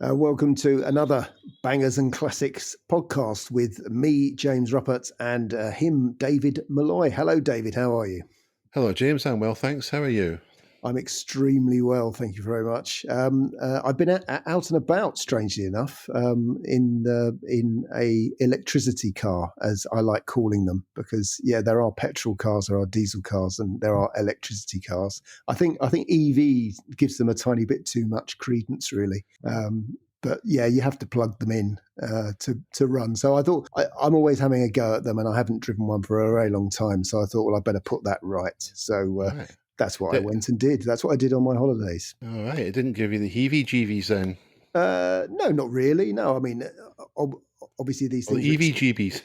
Welcome to another Bangers and Classics podcast with me, James Ruppert, and him, David Milloy. Hello, David. How are you? Hello, James. I'm well, thanks. How are you? I'm extremely well, thank you very much. I've been out and about, strangely enough, in a electricity car, as I like calling them, because there are petrol cars, there are diesel cars, and there are electricity cars. I think EV gives them a tiny bit too much credence, really. But you have to plug them in to run. So I thought I'm always having a go at them, and I haven't driven one for a very long time. So I thought, well, I better put that right. So. Right. That's what I went and did. That's what I did on my holidays. All right. It didn't give you the heebie-jeebies then? No, not really. No, I mean, obviously these things... EVGBs.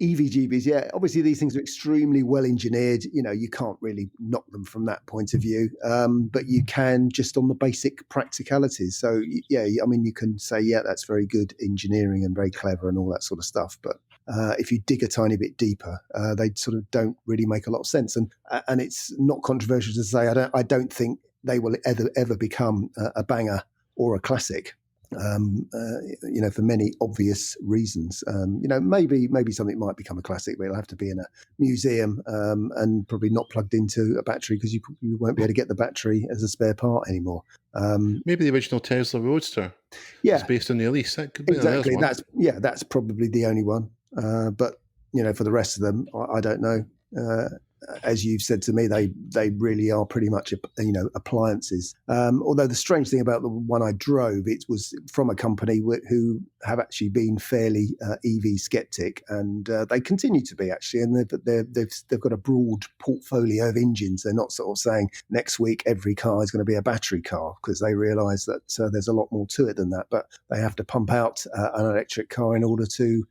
EVGBs, yeah. Obviously these things are extremely well engineered. You know, you can't really knock them from that point of view. But you can just on the basic practicalities. So, I mean, you can say, that's very good engineering and very clever and all that sort of stuff. But if you dig a tiny bit deeper, they sort of don't really make a lot of sense. And it's not controversial to say I don't think they will ever become a banger or a classic. For many obvious reasons. Maybe something might become a classic, but it'll have to be in a museum and probably not plugged into a battery because you won't be able to get the battery as a spare part anymore. Maybe the original Tesla Roadster. Yeah, it's based on the Elise. That could be exactly. That's probably the only one. But for the rest of them, I don't know. As you've said to me, they really are pretty much appliances. Although the strange thing about the one I drove, it was from a company who have actually been fairly EV skeptic, and they continue to be actually. And they've got a broad portfolio of engines. They're not sort of saying next week every car is going to be a battery car, because they realise that there's a lot more to it than that. But they have to pump out an electric car in order to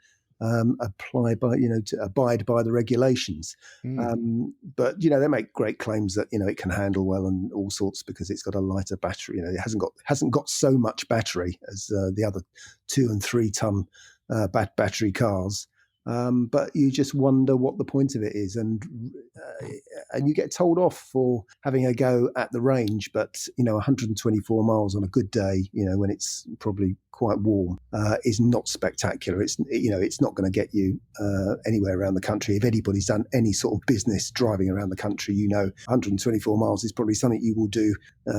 to abide by the regulations. But they make great claims that it can handle well and all sorts because it's got a lighter battery. It hasn't got so much battery as the other 2 and 3 ton battery cars. But you just wonder what the point of it is, and you get told off for having a go at the range. But 124 miles on a good day, when it's probably quite warm, is not spectacular. It's not going to get you anywhere around the country. If anybody's done any sort of business driving around the country, 124 miles is probably something you will do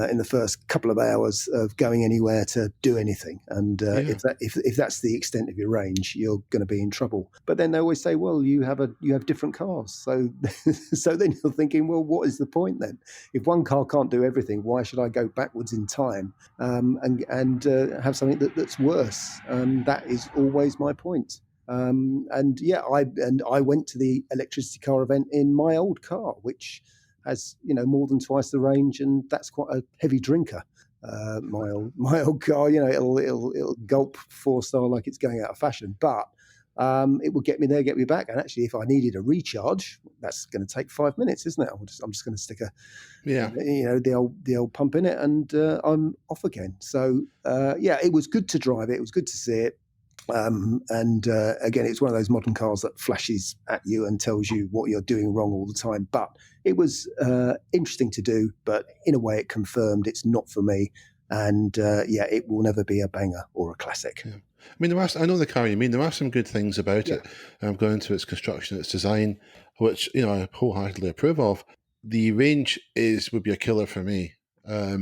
in the first couple of hours of going anywhere to do anything. And if that's the extent of your range, you're going to be in trouble. But then they always say, well, you have different cars, so then you're thinking, well, what is the point then? If one car can't do everything, why should I go backwards in time and have something that's worse? That is always my point. I went to the electricity car event in my old car, which has more than twice the range, and that's quite a heavy drinker. My old car, it'll gulp 4-star like it's going out of fashion, but it will get me there, get me back. And actually, if I needed a recharge, that's going to take 5 minutes, isn't it? I'm just going to stick the old pump in it, and I'm off again. So it was good to drive it. It was good to see it. Again, it's one of those modern cars that flashes at you and tells you what you're doing wrong all the time. But it was interesting to do. But in a way, it confirmed it's not for me. And it will never be a banger or a classic. Yeah. I mean, I know the car you mean. There are some good things about it. Going into its construction, its design, which I wholeheartedly approve of. The range would be a killer for me. I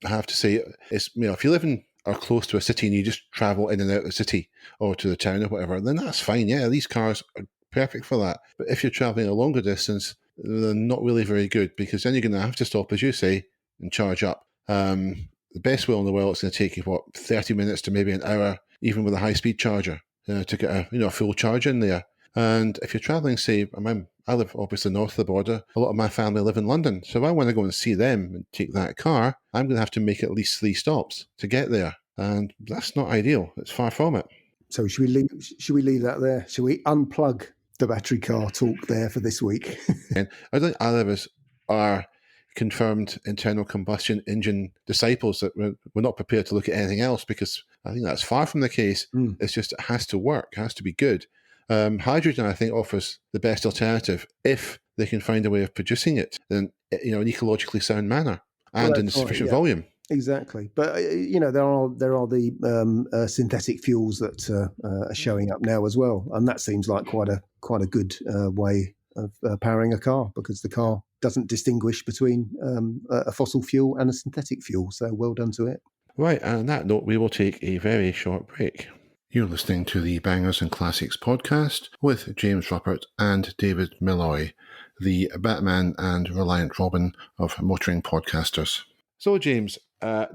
have to say, it's if you live in or close to a city and you just travel in and out of the city or to the town or whatever, then that's fine. Yeah, these cars are perfect for that. But if you're traveling a longer distance, they're not really very good, because then you're going to have to stop, as you say, and charge up. The best will in the world, it's going to take you 30 minutes to maybe an hour, even with a high-speed charger, to get a full charge in there. And if you're traveling, say, I live obviously north of the border. A lot of my family live in London, so if I want to go and see them and take that car, I'm going to have to make at least 3 stops to get there, and that's not ideal. It's far from it. So should we leave that there? Should we unplug the battery car talk there for this week? And I don't think either of us are confirmed internal combustion engine disciples, that we're not prepared to look at anything else, because I think that's far from the case. It's just, it has to work, it has to be good. Hydrogen, I think, offers the best alternative if they can find a way of producing it in an ecologically sound manner and in sufficient volume. Exactly, but there are the synthetic fuels that are showing up now as well, and that seems like quite a good way of powering a car, because the car doesn't distinguish between a fossil fuel and a synthetic fuel. So well done to it. Right, and on that note, we will take a very short break. You're listening to the Bangers and Classics podcast with James Ruppert and David Milloy, the Batman and Reliant Robin of motoring podcasters. So, James,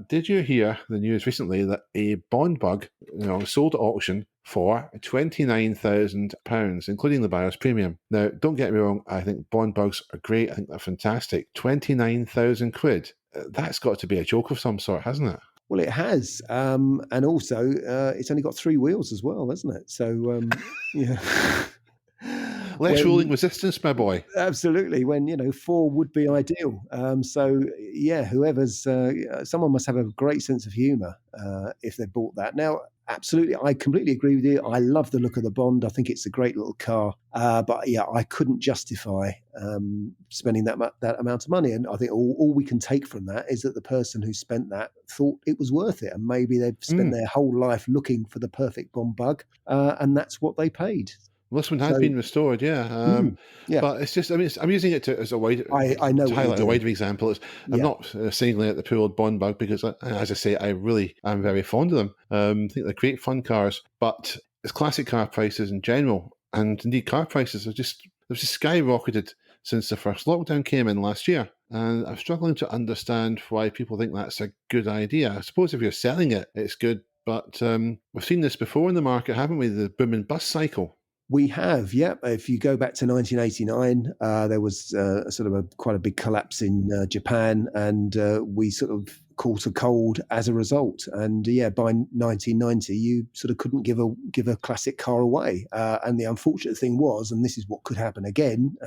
did you hear the news recently that a Bond bug sold at auction for £29,000, including the buyer's premium? Now, don't get me wrong, I think Bond bugs are great. I think they're fantastic. 29,000 quid. That's got to be a joke of some sort, hasn't it? Well, it has, and also it's only got 3 wheels as well, hasn't it? So, yeah. Less rolling resistance, my boy. Absolutely. When 4 would be ideal. So yeah, someone must have a great sense of humour if they bought that. Now, absolutely, I completely agree with you. I love the look of the Bond. I think it's a great little car. But yeah, I couldn't justify spending that amount of money. And I think all we can take from that is that the person who spent that thought it was worth it, and maybe they've spent their whole life looking for the perfect Bond bug, and that's what they paid. Well, this one has been restored, yeah. Yeah. But it's just, I'm using it as a wide, I know to highlight a wider example. I'm not singling out the poor old Bond bug, because, as I say, I really am very fond of them. I think they're great fun cars, but it's classic car prices in general, and indeed car prices have just skyrocketed since the first lockdown came in last year. And I'm struggling to understand why people think that's a good idea. I suppose if you're selling it, it's good, but we've seen this before in the market, haven't we? The boom and bust cycle. We have, yeah. If you go back to 1989, there was quite a big collapse in Japan, and we sort of caught a cold as a result. And by 1990, you sort of couldn't give a classic car away. And the unfortunate thing was, and this is what could happen again,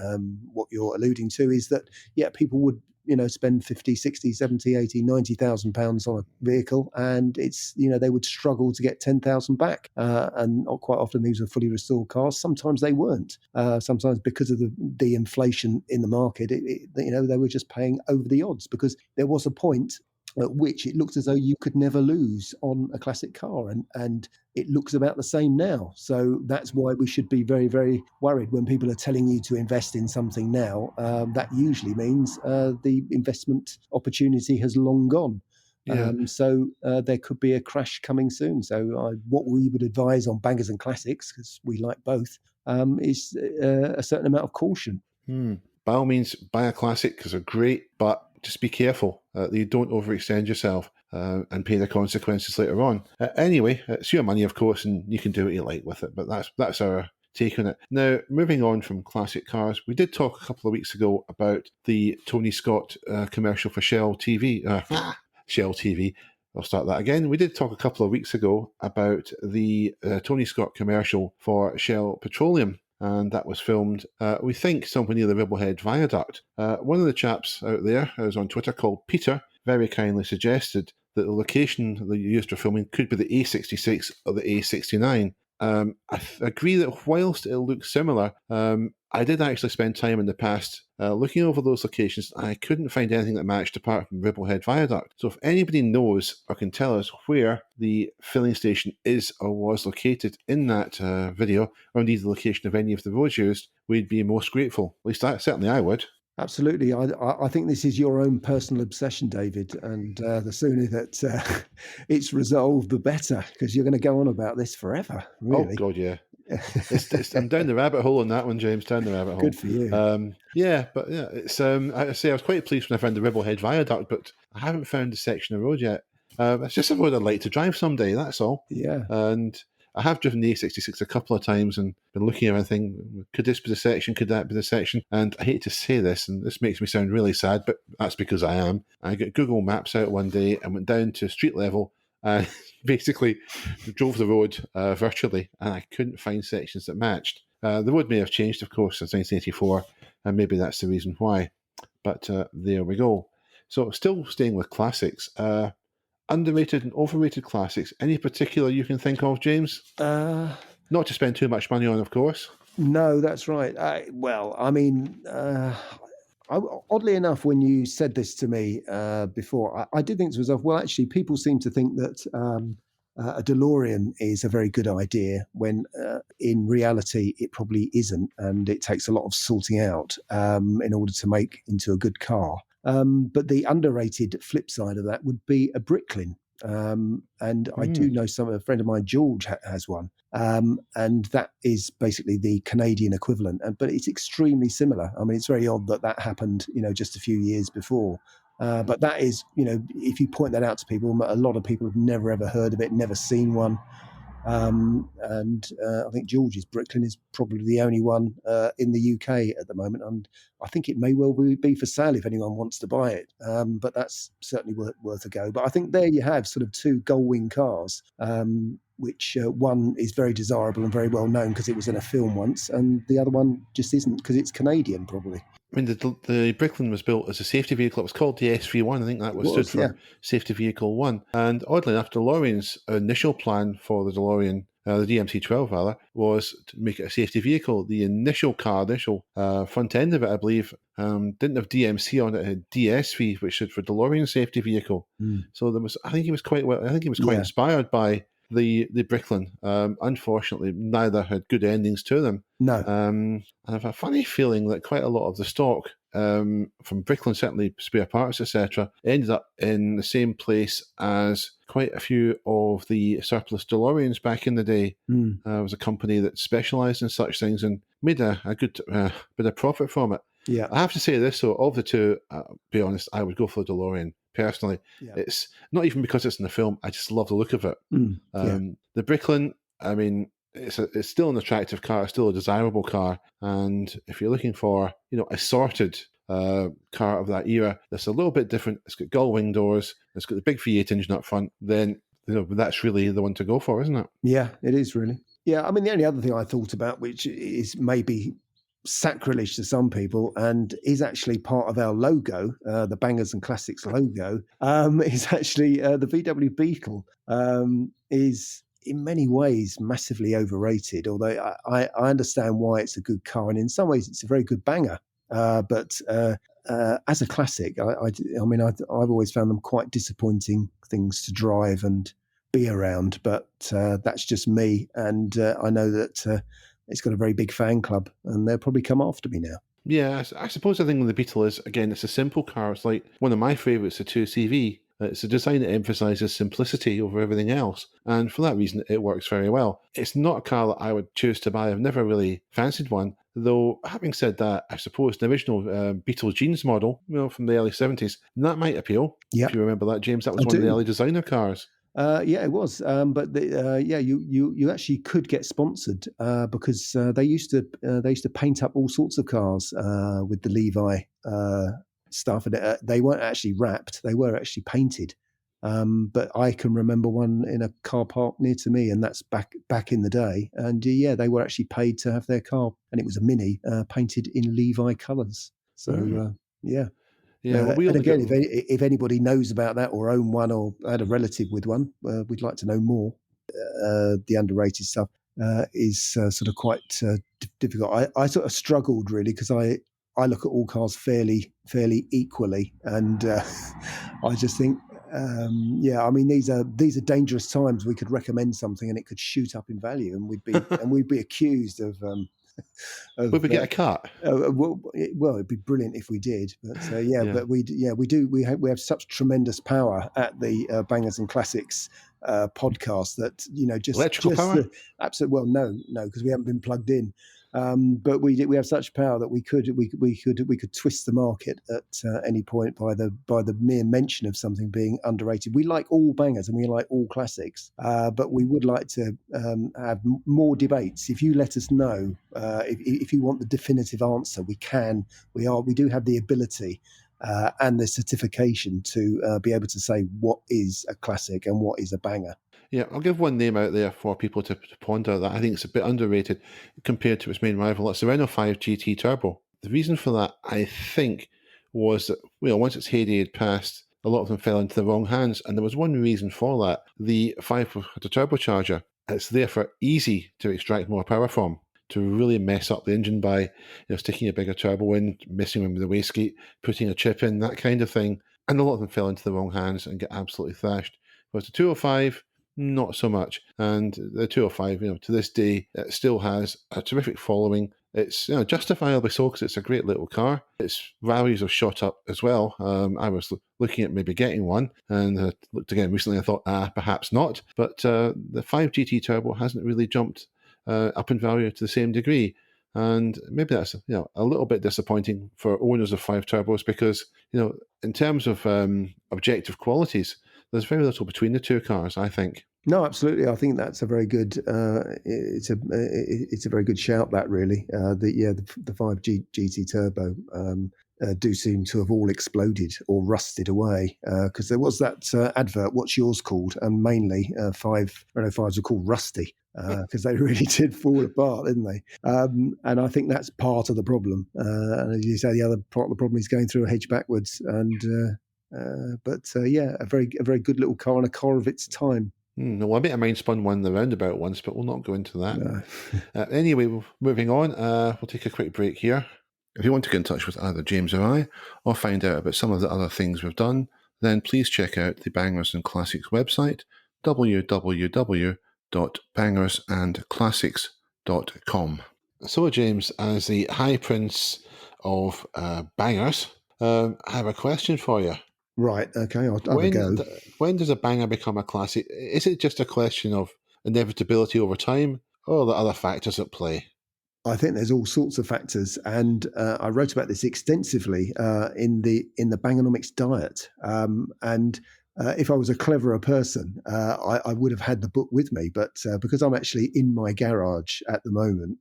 what you're alluding to is that, people would spend 50, 60, 70, 80, 90,000 pounds on a vehicle, and it's, they would struggle to get 10,000 back. And quite often these were fully restored cars. Sometimes they weren't. Sometimes because of the inflation in the market, they were just paying over the odds, because there was a point at which it looked as though you could never lose on a classic car, and it looks about the same now. So that's why we should be very, very worried when people are telling you to invest in something now. That usually means the investment opportunity has long gone. Yeah. So there could be a crash coming soon. So what we would advise on Bangers and Classics, because we like both, is a certain amount of caution. By all means, buy a classic, because they're great, but just be careful that you don't overextend yourself and pay the consequences later on. Anyway, it's your money, of course, and you can do what you like with it, but that's our take on it. Now, moving on from classic cars, we did talk a couple of weeks ago about the Tony Scott commercial for Shell TV. Shell TV. I'll start that again. We did talk a couple of weeks ago about the Tony Scott commercial for Shell Petroleum, and that was filmed, we think, somewhere near the Ribblehead Viaduct. One of the chaps out there, who's on Twitter, called Peter, very kindly suggested that the location that you used for filming could be the A66 or the A69. I agree that whilst it looks similar, I did actually spend time in the past looking over those locations. I couldn't find anything that matched apart from Ribblehead Viaduct. So if anybody knows or can tell us where the filling station is or was located in that video, or indeed the location of any of the roads used, we'd be most grateful. At least certainly I would. Absolutely. I think this is your own personal obsession, David, and the sooner that it's resolved, the better, because you're going to go on about this forever, really. Oh, God, yeah. I'm down the rabbit hole on that one, James, down the rabbit hole. Good for you. It's I say I was quite pleased when I found the Ribblehead Viaduct, but I haven't found the section of road yet. It's just a road I'd like to drive someday, that's all. Yeah. And I have driven the A66 a couple of times and been looking at everything. Could this be the section? Could that be the section? And I hate to say this, and this makes me sound really sad, but that's because I am. I got Google Maps out one day and went down to street level and basically drove the road virtually, and I couldn't find sections that matched. The road may have changed, of course, since 1984, and maybe that's the reason why. But there we go. So still staying with classics. Underrated and overrated classics. Any particular you can think of, James? Not to spend too much money on, of course. No, that's right. Oddly enough, when you said this to me before, I did think to myself, well, actually, people seem to think that a DeLorean is a very good idea when in reality it probably isn't, and it takes a lot of sorting out in order to make into a good car. But the underrated flip side of that would be a Bricklin. And I do know a friend of mine, George, has one. And that is basically the Canadian equivalent. But it's extremely similar. I mean, it's very odd that that happened, just a few years before. But that is, if you point that out to people, a lot of people have never ever heard of it, never seen one. And I think George's Bricklin is probably the only one in the UK at the moment, and I think it may well be for sale if anyone wants to buy it. But that's certainly worth a go. But I think there you have sort of two gull-wing cars, which one is very desirable and very well known because it was in a film once, and the other one just isn't because it's Canadian, probably. I mean, the Bricklin was built as a safety vehicle. It was called the SV-1. I think that stood for Safety Vehicle 1. And oddly enough, DeLorean's initial plan for the DeLorean, the DMC-12 rather, was to make it a safety vehicle. The initial front end of it, I believe, didn't have DMC on it. It had DSV, which stood for DeLorean Safety Vehicle. So I think he was quite inspired by the Bricklin. Unfortunately, neither had good endings to them. No. I have a funny feeling that quite a lot of the stock from Bricklin, certainly spare parts, etc., ended up in the same place as quite a few of the surplus DeLoreans back in the day. It was a company that specialised in such things and made a good bit of profit from it. Yeah. I have to say this, though, of the two, be honest, I would go for the DeLorean. Personally, it's not even because it's in the film. I just love the look of it. The Bricklin, I mean, it's still an attractive car, still a desirable car, and if you're looking for a sorted car of that era that's a little bit different, it's got gull-wing doors, it's got the big V8 engine up front, then that's really the one to go for, isn't it? Yeah, it is really. Yeah, I mean, the only other thing I thought about, which is maybe sacrilege to some people and is actually part of our logo, the Bangers and Classics logo, is actually the VW Beetle is in many ways massively overrated, although I understand why it's a good car, and in some ways it's a very good banger. But as a classic, I mean, I've always found them quite disappointing things to drive and be around, but that's just me, and I know that it's got a very big fan club, and they'll probably come after me now. Yeah, I suppose the thing with the Beetle is, again, it's a simple car. It's like one of my favourites, the 2CV. It's a design that emphasises simplicity over everything else, and for that reason, it works very well. It's not a car that I would choose to buy. I've never really fancied one, though having said that, I suppose the original Beetle Jeans model, from the early 70s, that might appeal. If you remember that, James, that was one of the early designer cars. Yeah, it was. But you actually could get sponsored because they used to paint up all sorts of cars with the Levi stuff, and they weren't actually wrapped; they were actually painted. But I can remember one in a car park near to me, and that's back in the day. And they were actually paid to have their car, and it was a Mini painted in Levi colours. So yeah. Yeah, and again, if anybody knows about that or own one or had a relative with one, we'd like to know more. The underrated stuff is sort of quite difficult. I sort of struggled really because I look at all cars fairly equally, and I just think, I mean, these are dangerous times. We could recommend something and it could shoot up in value, and we'd be accused of. Would we get a cut? Well, it'd be brilliant if we did, but but we have such tremendous power at the Bangers and Classics podcast that just electrical power. Absolutely, well, no, because we haven't been plugged in. But we have such power that we could twist the market at any point by the mere mention of something being underrated. We like all bangers and we like all classics, but we would like to have more debates. If you let us know, if you want the definitive answer, we do have the ability and the certification to be able to say what is a classic and what is a banger. Yeah, I'll give one name out there for people to ponder that I think it's a bit underrated compared to its main rival. It's the Renault 5 GT Turbo. The reason for that, I think, was that once its heyday had passed, a lot of them fell into the wrong hands, and there was one reason for that. The 5 had a turbocharger. It's therefore easy to extract more power from. to really mess up the engine by sticking a bigger turbo in, messing with the wastegate, putting a chip in, that kind of thing. And a lot of them fell into the wrong hands and get absolutely thrashed. Whereas the 205, not so much. And the 205, to this day, it still has a terrific following. It's justifiably so, because it's a great little car. Its values have shot up as well. I was looking at maybe getting one, and looked again recently. I thought, perhaps not. But the 5GT Turbo hasn't really jumped up in value to the same degree. And maybe that's a little bit disappointing for owners of 5 turbos, because in terms of objective qualities, there's very little between the two cars, I think. No, absolutely. I think that's a very good. It's a very good shout. That really, the 5GT Turbo do seem to have all exploded or rusted away, because there was that advert. What's yours called? And mainly 505s were called Rusty, because they really did fall apart, didn't they? And I think that's part of the problem. And as you say, the other part of the problem is going through a hedge backwards. And a very good little car, and a car of its time. No, I bet I mind spun one in the roundabout once, but we'll not go into that. No. Anyway, moving on, we'll take a quick break here. If you want to get in touch with either James or I, or find out about some of the other things we've done, then please check out the Bangers and Classics website, www.bangersandclassics.com. So, James, as the High Prince of Bangers, I have a question for you. Right, okay, I'll have a go. When does a banger become a classic? Is it just a question of inevitability over time, or are there other factors at play? I think there's all sorts of factors, and I wrote about this extensively in the Bangernomics diet. If I was a cleverer person, I would have had the book with me. But because I'm actually in my garage at the moment,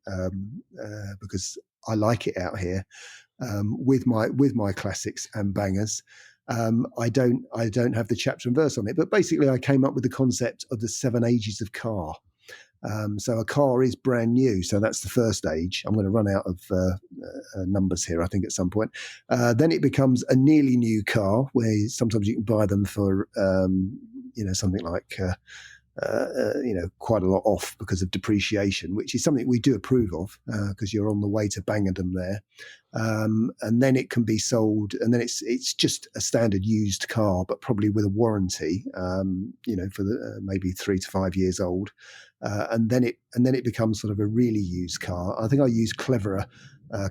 because I like it out here with my classics and bangers. I don't have the chapter and verse on it, but basically I came up with the concept of the 7 ages of car. So a car is brand new, so that's the first age. I'm going to run out of numbers here, I think, at some point. Then it becomes a nearly new car, where sometimes you can buy them for something like quite a lot off because of depreciation, which is something we do approve of, because you're on the way to Bangerdom there. And then it can be sold, and then it's just a standard used car, but probably with a warranty, for the, maybe 3 to 5 years old. And then it becomes sort of a really used car. I think I use cleverer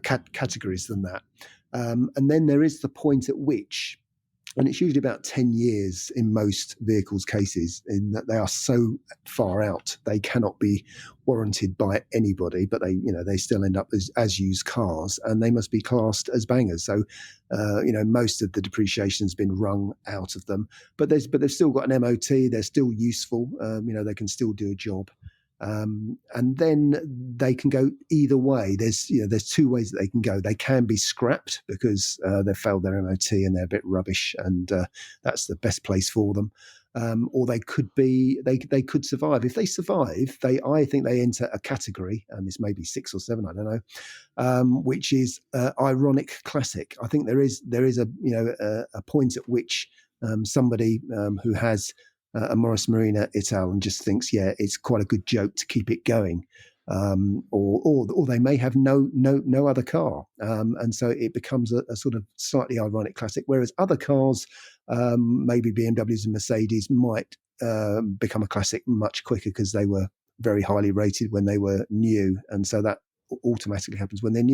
categories than that. And then there is the point at which, and it's usually about 10 years in most vehicles' cases, in that they are so far out they cannot be warranted by anybody, but they still end up as used cars, and they must be classed as bangers. So most of the depreciation has been wrung out of them, but they've still got an MOT. They're still useful. They can still do a job. And then they can go either way. There's 2 ways that they can go. They can be scrapped because they've failed their MOT and they're a bit rubbish, and that's the best place for them. Or they could survive. If they survive, I think they enter a category, and this may be 6 or 7, I don't know, which is ironic classic. I think there is a point at which somebody who has a Morris Marina Ital and just thinks, yeah, it's quite a good joke to keep it going, or they may have no other car, and so it becomes a sort of slightly ironic classic. Whereas other cars, maybe BMWs and Mercedes, might become a classic much quicker because they were very highly rated when they were new, and so that automatically happens when they're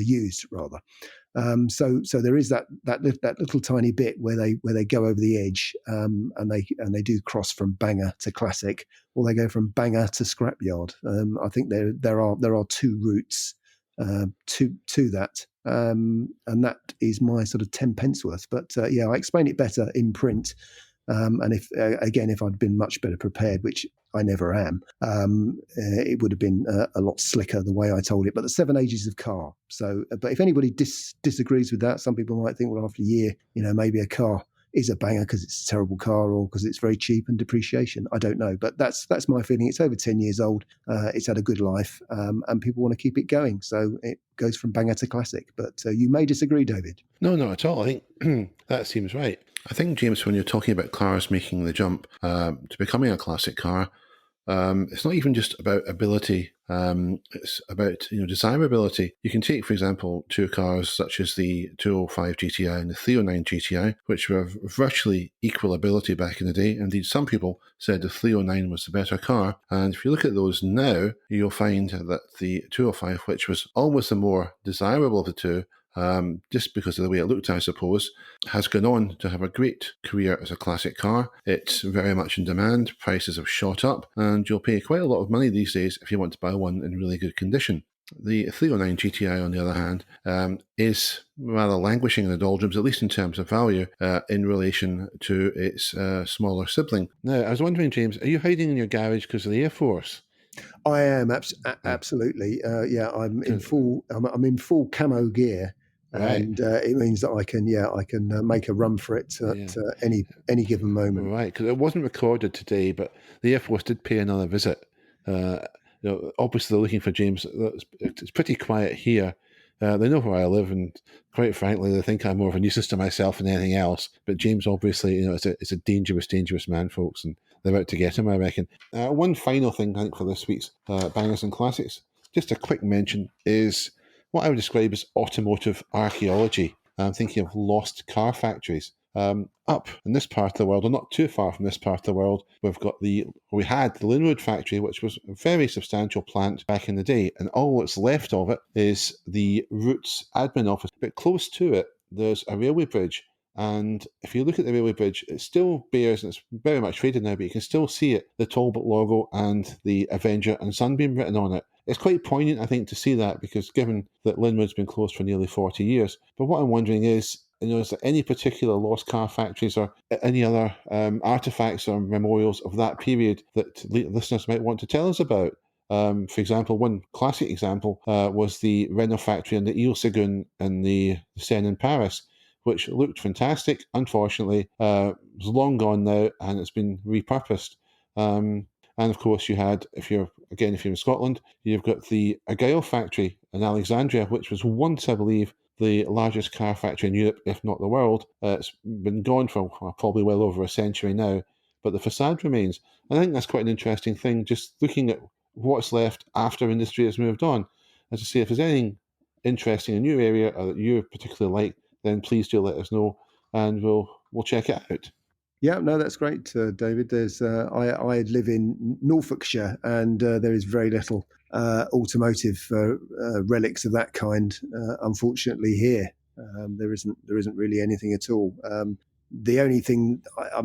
used rather. So there is that little tiny bit where they go over the edge, and they do cross from banger to classic, or they go from banger to scrapyard. I think there are 2 routes to that, and that is my sort of 10 pence worth. But I explain it better in print. And if I'd been much better prepared, which I never am, it would have been a lot slicker the way I told it. But the 7 ages of car. So, but if anybody disagrees with that, some people might think, well, after a year, maybe a car is a banger because it's a terrible car or because it's very cheap and depreciation. I don't know, but that's my feeling. It's over 10 years old. It's had a good life, and people want to keep it going. So it goes from banger to classic. But you may disagree, David. No, not at all. I think that seems right. I think, James, when you're talking about cars making the jump to becoming a classic car, it's not even just about ability It's about desirability. You can take, for example, two cars such as the 205 GTI and the 309 GTI, which were virtually equal ability back in the day. Indeed, some people said the 309 was the better car. And if you look at those now, you'll find that the 205, which was almost the more desirable of the two, just because of the way it looked, I suppose, has gone on to have a great career as a classic car. It's very much in demand, prices have shot up, and you'll pay quite a lot of money these days if you want to buy one in really good condition. The 309 GTI, on the other hand, is rather languishing in the doldrums, at least in terms of value, in relation to its smaller sibling. Now, I was wondering, James, are you hiding in your garage because of the Air Force? I am absolutely. I'm in full camo gear, Right. and it means that I can make a run for it at any given moment. Right, because it wasn't recorded today, but the Air Force did pay another visit. Obviously, they're looking for James. It's pretty quiet here. They know where I live, and quite frankly, they think I'm more of a nuisance to myself than anything else. But James, obviously, is a dangerous man, folks, and they're out to get him, I reckon. One final thing, I think, for this week's Bangers and Classics, just a quick mention, is what I would describe as automotive archaeology. I'm thinking of lost car factories. Up in this part of the world, or not too far from this part of the world, we had the Linwood factory, which was a very substantial plant back in the day, and all that's left of it is the Roots admin office. But close to it, there's a railway bridge, and if you look at the railway bridge, it still bears, and it's very much faded now, but you can still see it, the Talbot logo and the Avenger and Sunbeam written on it. It's quite poignant, I think, to see that, because given that Linwood's been closed for nearly 40 years. But what I'm wondering is there any particular lost car factories or any other artifacts or memorials of that period that listeners might want to tell us about? For example, one classic example was the Renault factory in the Ile Segun in the Seine in Paris, which looked fantastic. Unfortunately, it's long gone now, and it's been repurposed. And of course, you had, if you're in Scotland, you've got the Agog factory in Alexandria, which was once, I believe, the largest car factory in Europe, if not the world. It's been gone for probably well over a century now, but the facade remains. I think that's quite an interesting thing, just looking at what's left after industry has moved on. As I say, if there's anything interesting in your area or that you particularly like, then please do let us know, and we'll check it out. Yeah, no, that's great, David. There's I live in Norfolkshire, and there is very little automotive relics of that kind. Unfortunately, here there isn't really anything at all. The only thing, I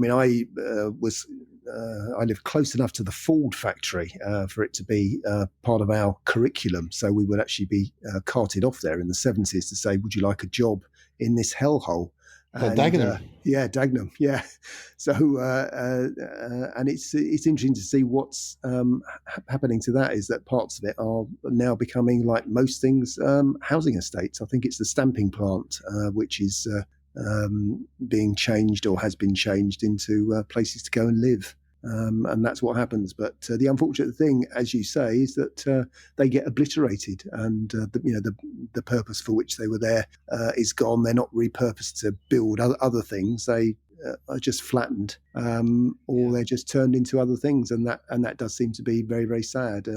live close enough to the Ford factory for it to be part of our curriculum. So we would actually be carted off there in the 70s to say, "Would you like a job in this hellhole?" Dagenham. Dagenham. Yeah. So, and it's interesting to see what's happening to that. Is that parts of it are now becoming, like most things, housing estates. I think it's the stamping plant, which is being changed or has been changed into places to go and live. And that's what happens. But the unfortunate thing, as you say, is that they get obliterated, and the purpose for which they were there is gone. They're not repurposed to build other things. They are just flattened, or they're just turned into other things, and that does seem to be very, very sad.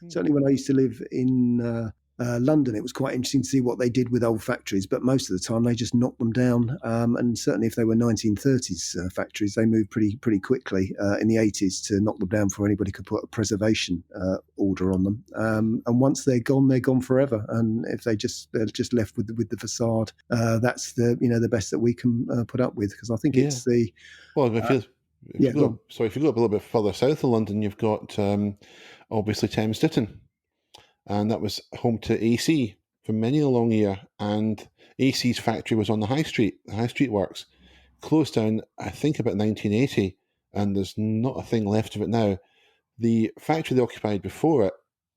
Certainly, when I used to live in London, it was quite interesting to see what they did with old factories, but most of the time they just knocked them down. And certainly if they were 1930s factories, they moved pretty quickly in the 80s to knock them down before anybody could put a preservation order on them. And once they're gone forever. And if they're just left with the facade, that's the best that we can put up with, because I think it's the if you go up a little bit further south of London, you've got obviously Thames Ditton. And that was home to AC for many a long year. And AC's factory was on the High Street Works. Closed down, I think, about 1980, and there's not a thing left of it now. The factory they occupied before it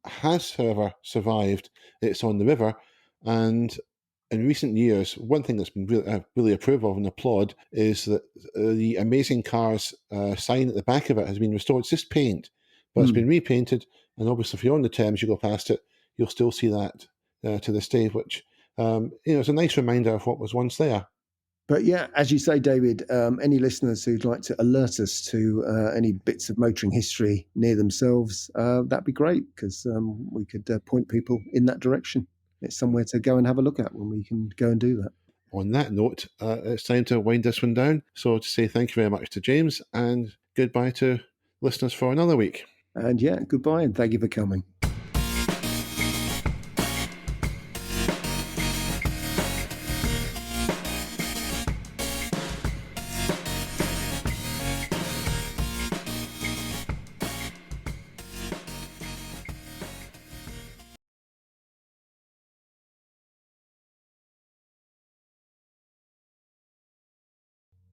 has, however, survived. It's on the river, and in recent years, one thing that's been really approve of and applaud is that the Amazing Cars sign at the back of it has been restored. It's just paint, but it's been repainted. And obviously, if you're on the Thames, you go past it, you'll still see that to this day, which is a nice reminder of what was once there. But yeah, as you say, David, any listeners who'd like to alert us to any bits of motoring history near themselves, that'd be great, because we could point people in that direction. It's somewhere to go and have a look at when we can go and do that. On that note, it's time to wind this one down. So to say thank you very much to James, and goodbye to listeners for another week. And yeah, goodbye, and thank you for coming.